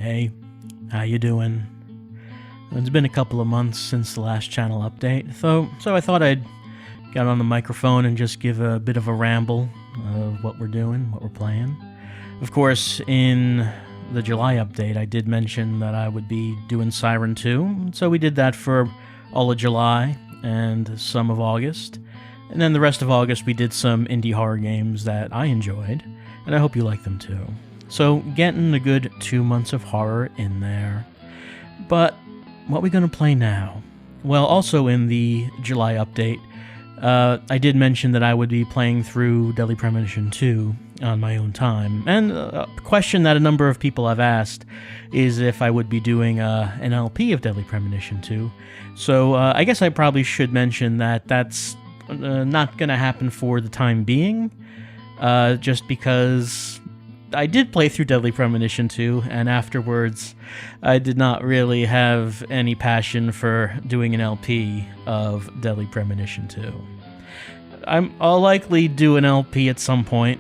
Hey, how you doing? It's been a couple of months since the last channel update, so I thought I'd get on the microphone and just give a bit of a ramble of what we're doing, what we're playing. Of course, in the July update, I did mention that I would be doing Siren 2, so we did that for all of July and some of August. And then the rest of August, we did some indie horror games that I enjoyed, and I hope you like them too. So, getting a good 2 months of horror in there. But what are we going to play now? Well, also in the July update, I did mention that I would be playing through Deadly Premonition 2 on my own time. And a question that a number of people have asked is if I would be doing an LP of Deadly Premonition 2. So I guess I probably should mention that that's not going to happen for the time being, just because I did play through Deadly Premonition 2, and afterwards I did not really have any passion for doing an LP of Deadly Premonition 2. I'll likely do an LP at some point,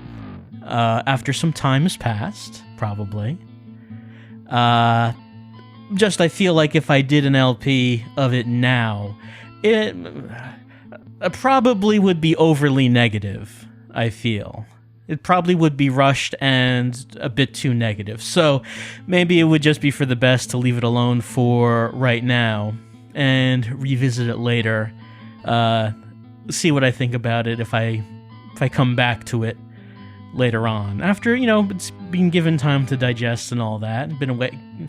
after some time has passed, probably. Just I feel like if I did an LP of it now, it probably would be overly negative, I feel. It probably would be rushed and a bit too negative. So maybe it would just be for the best to leave it alone for right now and revisit it later. See what I think about it if I come back to it later on. After, it's been given time to digest and all that.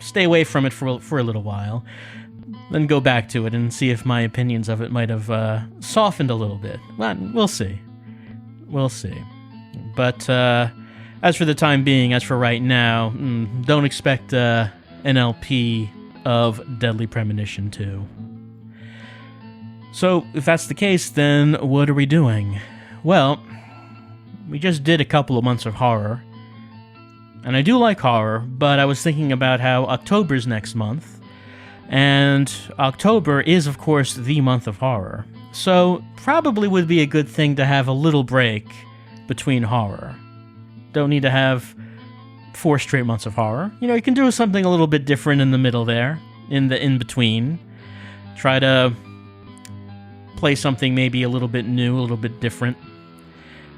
Stay away from it for a little while. Then go back to it and see if my opinions of it might have softened a little bit. Well, we'll see. We'll see. But as for the time being, as for right now, don't expect an LP of Deadly Premonition 2. So, if that's the case, then what are we doing? Well, we just did a couple of months of horror. And I do like horror, but I was thinking about how October's next month. And October is, of course, the month of horror. So, probably would be a good thing to have a little break between horror. Don't need to have 4 straight months of horror. You can do something a little bit different in the middle there, in the in-between. Try to play something maybe a little bit new, a little bit different.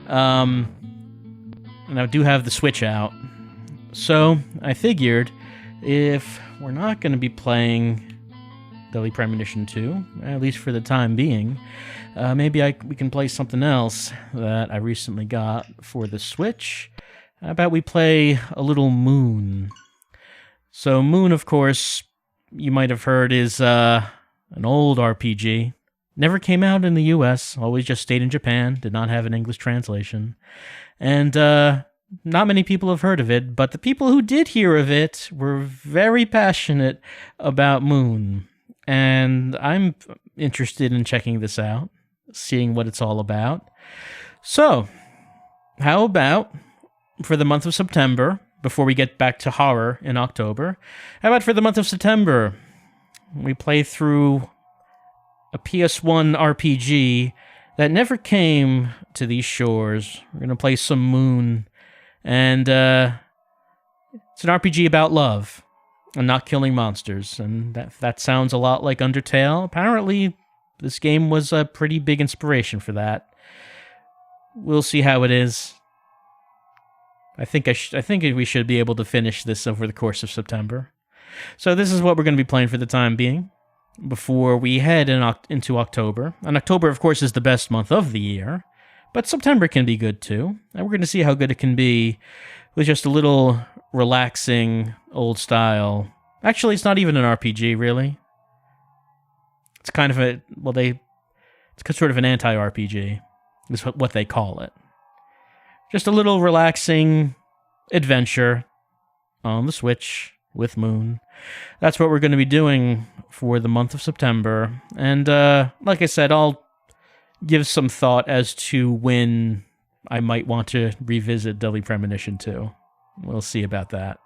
And I do have the Switch out. So, I figured if we're not going to be playing Deadly Premonition 2, at least for the time being, maybe we can play something else that I recently got for the Switch. How about we play a little Moon? So Moon, of course, you might have heard, is an old RPG. Never came out in the US, always just stayed in Japan, did not have an English translation. And not many people have heard of it, but the people who did hear of it were very passionate about Moon. And I'm interested in checking this out, seeing what it's all about. So, how about for the month of September, before we get back to horror in October, how about for the month of September, we play through a PS1 RPG that never came to these shores. We're going to play some Moon, and it's an RPG about love and not killing monsters, and that sounds a lot like Undertale. Apparently, this game was a pretty big inspiration for that. We'll see how it is. I think we should be able to finish this over the course of September. So this is what we're going to be playing for the time being, before we head into October. And October, of course, is the best month of the year, but September can be good too. And we're going to see how good it can be with just a little relaxing, old style. Actually, it's not even an RPG, really. It's kind of it's sort of an anti-RPG, is what they call it. Just a little relaxing adventure on the Switch with Moon. That's what we're going to be doing for the month of September. And like I said, I'll give some thought as to when I might want to revisit Deadly Premonition 2. We'll see about that.